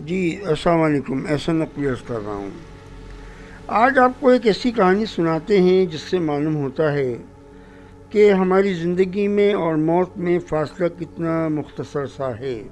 جی السلام علیکم، احسن نقوی عرض کر رہا ہوں۔ آج آپ کو ایک ایسی کہانی سناتے ہیں جس سے معلوم ہوتا ہے کہ ہماری زندگی میں اور موت میں فاصلہ کتنا مختصر سا ہے۔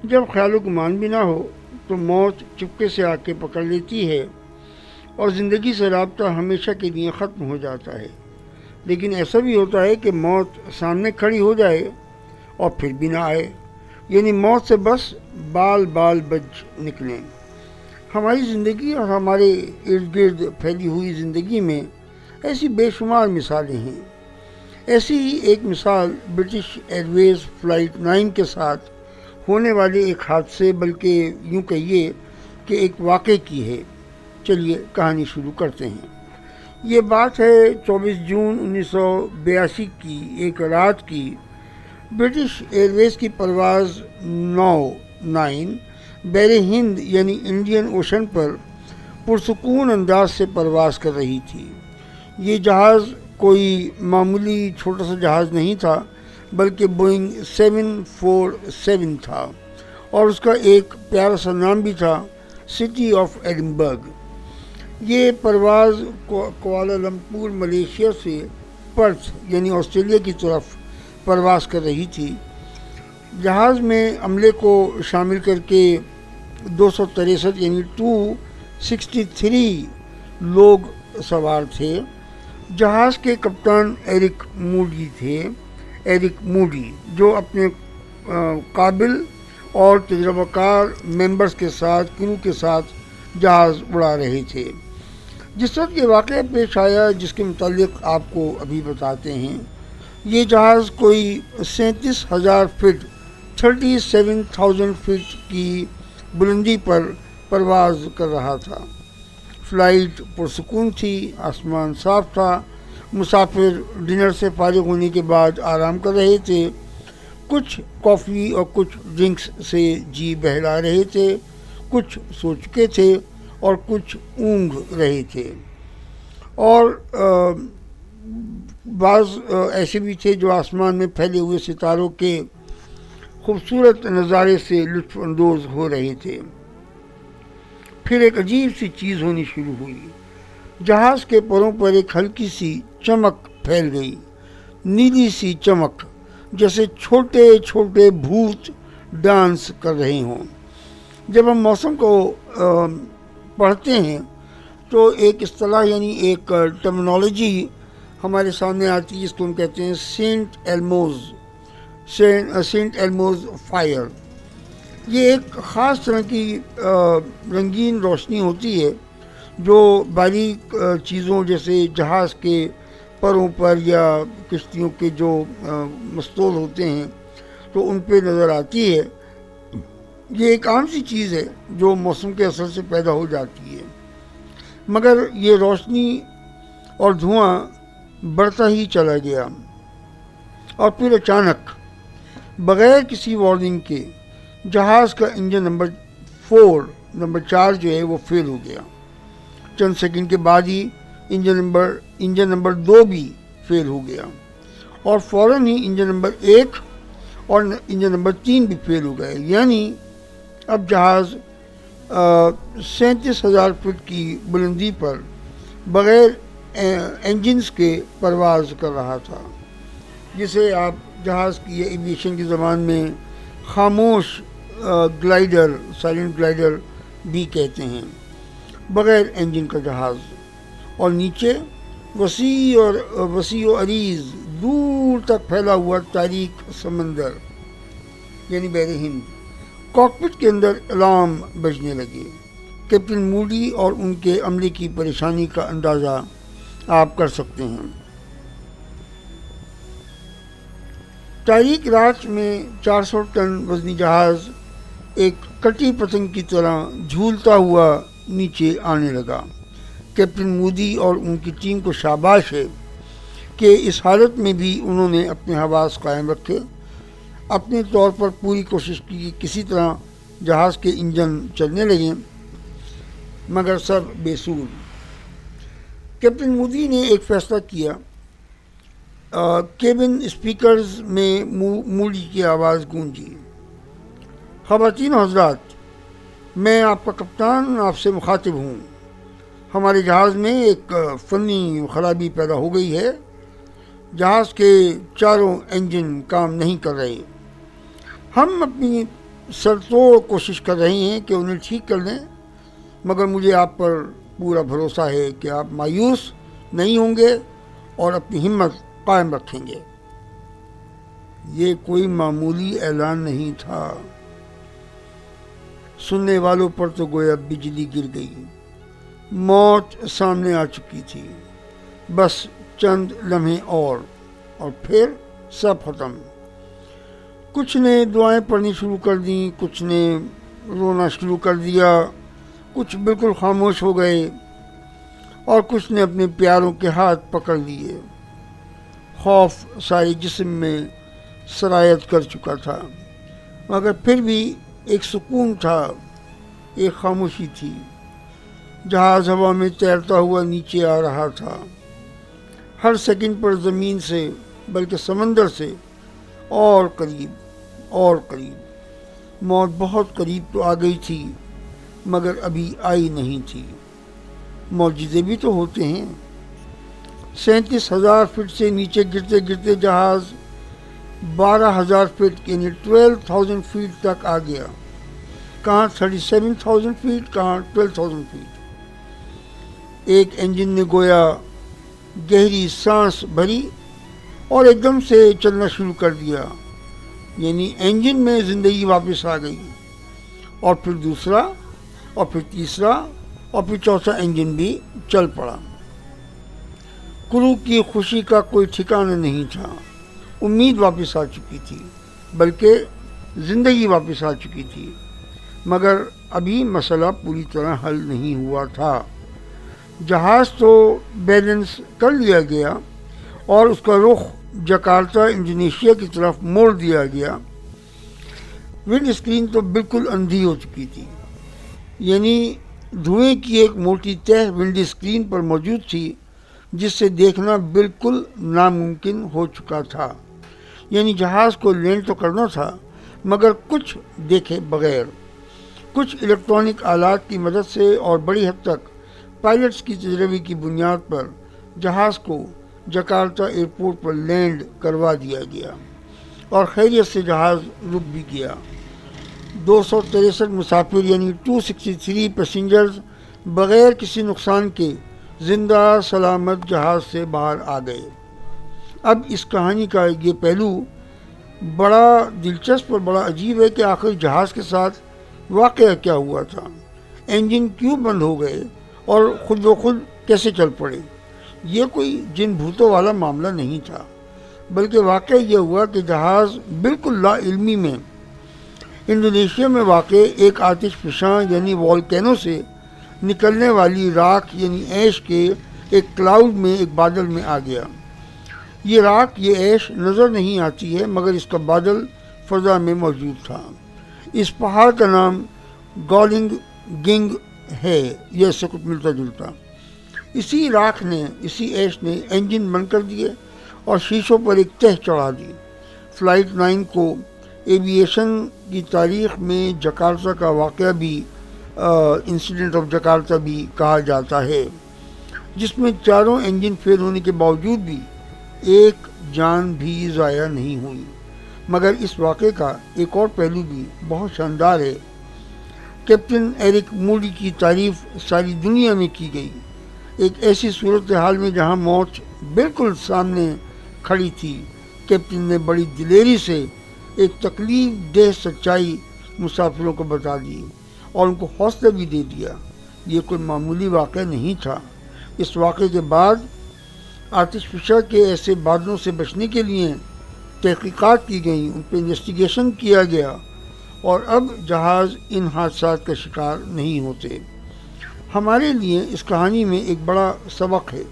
جب خیال و گمان بھی نہ ہو تو موت چپکے سے آ کے پکڑ لیتی ہے اور زندگی سے رابطہ ہمیشہ کے لیے ختم ہو جاتا ہے۔ لیکن ایسا بھی ہوتا ہے کہ موت سامنے کھڑی ہو جائے اور پھر بھی نہ آئے، یعنی موت سے بس بال بال بچ نکلیں۔ ہماری زندگی اور ہمارے ارد گرد پھیلی ہوئی زندگی میں ایسی بے شمار مثالیں ہیں۔ ایسی ہی ایک مثال برٹش ایئر ویز فلائٹ 9 کے ساتھ ہونے والے ایک حادثے، بلکہ یوں کہیے کہ ایک واقعے کی ہے۔ چلیے کہانی شروع کرتے ہیں۔ یہ بات ہے 24 جون 1982 کی ایک رات کی۔ برٹش ایئر ویز کی پرواز 9 بحر ہند یعنی انڈین اوشن پر پرسکون انداز سے پرواز کر رہی تھی۔ یہ جہاز کوئی معمولی چھوٹا سا جہاز نہیں تھا، بلکہ بوئنگ 747 تھا، اور اس کا ایک پیارا سا نام بھی تھا، سٹی آف ایڈنبرگ۔ یہ پرواز کوالالمپور ملیشیا سے پرتھ یعنی آسٹریلیا کی طرف پرواز کر رہی تھی۔ جہاز میں عملے کو شامل کر کے 263 یعنی 263 لوگ سوار تھے۔ جہاز کے کپتان ایرک موڈی جو اپنے قابل اور تجربہ کار ممبرز کے ساتھ کرو کے ساتھ جہاز اڑا رہے تھے۔ جس وقت یہ واقعہ پیش آیا، جس کے متعلق آپ کو ابھی بتاتے ہیں، یہ جہاز کوئی 37,000 فٹ 37,000 فٹ کی بلندی پر پرواز کر رہا تھا۔ فلائٹ پرسکون تھی، آسمان صاف تھا، مسافر ڈنر سے فارغ ہونے کے بعد آرام کر رہے تھے، کچھ کافی اور کچھ ڈرنکس سے جی بہلا رہے تھے، کچھ سو چکے تھے اور کچھ اونگ رہے تھے، اور بعض ایسے بھی تھے جو آسمان میں پھیلے ہوئے ستاروں کے خوبصورت نظارے سے لطف اندوز ہو رہے تھے۔ پھر ایک عجیب سی چیز ہونی شروع ہوئی۔ جہاز کے پروں پر ایک ہلکی سی چمک پھیل گئی، نیلی سی چمک، جیسے چھوٹے چھوٹے بھوت ڈانس کر رہے ہوں۔ جب ہم موسم کو پڑھتے ہیں تو ایک اصطلاح یعنی ایک ٹرمنالوجی ہمارے سامنے آتی ہے، جس کو ہم کہتے ہیں سینٹ ایلموز فائر۔ یہ ایک خاص طرح کی رنگین روشنی ہوتی ہے جو باریک چیزوں جیسے جہاز کے پروں پر یا کشتیوں کے جو مستول ہوتے ہیں تو ان پہ نظر آتی ہے۔ یہ ایک عام سی چیز ہے جو موسم کے اثر سے پیدا ہو جاتی ہے، مگر یہ روشنی اور دھواں بڑھتا ہی چلا گیا، اور پھر اچانک بغیر کسی وارننگ کے جہاز کا انجن نمبر 4 جو ہے وہ فیل ہو گیا۔ چند سیکنڈ کے بعد ہی انجن نمبر 2 بھی فیل ہو گیا، اور فوراً ہی انجن نمبر 1 اور انجن نمبر 3 بھی فیل ہو گئے، یعنی اب جہاز 37,000 فٹ کی بلندی پر بغیر انجنز کے پرواز کر رہا تھا، جسے آپ جہاز کی ایویشن کی زبان میں خاموش گلائڈر، سائلنٹ گلائڈر بھی کہتے ہیں، بغیر انجن کا جہاز، اور نیچے وسیع و عریض دور تک پھیلا ہوا تاریک سمندر یعنی بحر ہند۔ کاکپٹ کے اندر الارم بجنے لگے۔ کیپٹن موڈی اور ان کے عملے کی پریشانی کا اندازہ آپ کر سکتے ہیں۔ تاریک رات میں 400 ٹن وزنی جہاز ایک کٹی پتنگ کی طرح جھولتا ہوا نیچے آنے لگا۔ کیپٹن مودی اور ان کی ٹیم کو شاباش ہے کہ اس حالت میں بھی انہوں نے اپنے حواس قائم رکھے، اپنے طور پر پوری کوشش کی کہ کسی طرح جہاز کے انجن چلنے لگیں، مگر سب بے سود۔ کیپٹن مودی نے ایک فیصلہ کیا۔ کیبن اسپیکرز میں موڈی کی آواز گونجی، خواتین و حضرات، میں آپ کا کپتان آپ سے مخاطب ہوں. ہمارے جہاز میں ایک فنی خرابی پیدا ہو گئی ہے. جہاز کے چاروں انجن کام نہیں کر رہے. ہم اپنی سر توڑ کوشش کر رہے ہیں کہ انہیں ٹھیک کر لیں، مگر مجھے آپ پر پورا بھروسہ ہے کہ آپ مایوس نہیں ہوں گے اور اپنی ہمت قائم رکھیں گے. یہ کوئی معمولی اعلان نہیں تھا. سننے والوں پر تو گویا بجلی گر گئی. موت سامنے آ چکی تھی. بس چند لمحے اور پھر سب ختم. کچھ نے دعائیں پڑھنی شروع کر دیں، کچھ نے رونا شروع کر دیا، کچھ بالکل خاموش ہو گئے اور کچھ نے اپنے پیاروں کے ہاتھ پکڑ لیے. خوف سارے جسم میں سرایت کر چکا تھا، مگر پھر بھی ایک سکون تھا، ایک خاموشی تھی. جہاز ہوا میں تیرتا ہوا نیچے آ رہا تھا. ہر سیکنڈ پر زمین سے بلکہ سمندر سے اور قریب اور قریب. موت بہت قریب تو آ گئی تھی مگر ابھی آئی نہیں تھی. معجزے بھی تو ہوتے ہیں. 37,000 فٹ سے نیچے گرتے گرتے جہاز 12,000 فٹ یعنی 12,000 فیٹ تک آ گیا. کہاں 37,000 فیٹ، کہاں 12,000 فیٹ. ایک انجن نے گویا گہری سانس بھری اور ایک دم سے چلنا شروع کر دیا. یعنی انجن میں زندگی واپس آ گئی. اور پھر دوسرا اور پھر تیسرا اور پھر چوتھا انجن بھی چل پڑا. کرو کی خوشی کا کوئی ٹھکانہ نہیں تھا. امید واپس آ چکی تھی، بلکہ زندگی واپس آ چکی تھی. مگر ابھی مسئلہ پوری طرح حل نہیں ہوا تھا. جہاز تو بیلنس کر لیا گیا اور اس کا رخ جکارتا انڈونیشیا کی طرف موڑ دیا گیا. ونڈ اسکرین تو بالکل اندھی ہو چکی تھی. یعنی دھوئیں کی ایک موٹی تہ ونڈ اسکرین پر موجود تھی جس سے دیکھنا بالکل ناممکن ہو چکا تھا. یعنی جہاز کو لینڈ تو کرنا تھا مگر کچھ دیکھے بغیر. کچھ الیکٹرانک آلات کی مدد سے اور بڑی حد تک پائلٹس کی تجربے کی بنیاد پر جہاز کو جکارتا ایئرپورٹ پر لینڈ کروا دیا گیا اور خیریت سے جہاز رک بھی گیا. 263 مسافر یعنی 263 پیسنجرز بغیر کسی نقصان کے زندہ سلامت جہاز سے باہر آ گئے. اب اس کہانی کا یہ پہلو بڑا دلچسپ اور بڑا عجیب ہے کہ آخر جہاز کے ساتھ واقعہ کیا ہوا تھا. انجن کیوں بند ہو گئے اور خود بخود کیسے چل پڑے؟ یہ کوئی جن بھوتوں والا معاملہ نہیں تھا، بلکہ واقعہ یہ ہوا کہ جہاز بالکل لا علمی میں انڈونیشیا میں واقع ایک آتش فشاں یعنی والکینو سے نکلنے والی راکھ یعنی ایش کے ایک کلاؤڈ میں، ایک بادل میں آ گیا. یہ راکھ، یہ ایش نظر نہیں آتی ہے مگر اس کا بادل فضا میں موجود تھا. اس پہاڑ کا نام گولنگ گنگ ہے، یہ اس سے کچھ ملتا جلتا. اسی راکھ نے، اسی ایش نے انجن بند کر دیے اور شیشوں پر ایک تہ چڑھا دی. فلائٹ 9 کو ایویشن کی تاریخ میں جکارتا کا واقعہ بھی انسیڈنٹ آف جکارتا بھی کہا جاتا ہے، جس میں چاروں انجن فیل ہونے کے باوجود بھی ایک جان بھی ضائع نہیں ہوئی. مگر اس واقعے کا ایک اور پہلو بھی بہت شاندار ہے. کیپٹن ایرک موڈی کی تعریف ساری دنیا میں کی گئی. ایک ایسی صورتحال میں جہاں موت بالکل سامنے کھڑی تھی، کیپٹن نے بڑی دلیری سے ایک تکلیف دہ سچائی مسافروں کو بتا دی اور ان کو حوصلہ بھی دے دیا. یہ کوئی معمولی واقعہ نہیں تھا. اس واقعے کے بعد آتش فشاں کے ایسے بادلوں سے بچنے کے لیے تحقیقات کی گئیں، ان پہ انویسٹیگیشن کیا گیا اور اب جہاز ان حادثات کا شکار نہیں ہوتے. ہمارے لیے اس کہانی میں ایک بڑا سبق ہے.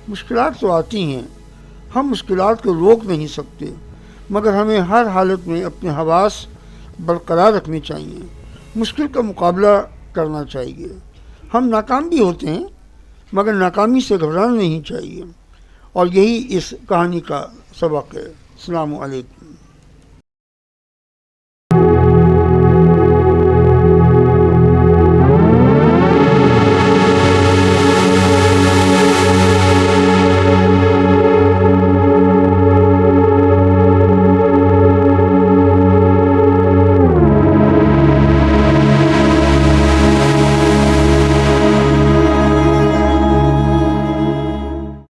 مشکلات تو آتی ہیں، ہم مشکلات کو روک نہیں سکتے، مگر ہمیں ہر حالت میں اپنے حواس برقرار رکھنے چاہیے، مشکل کا مقابلہ کرنا چاہیے. ہم ناکام بھی ہوتے ہیں مگر ناکامی سے گھبرانا نہیں چاہیے، اور یہی اس کہانی کا سبق ہے. السلام علیکم.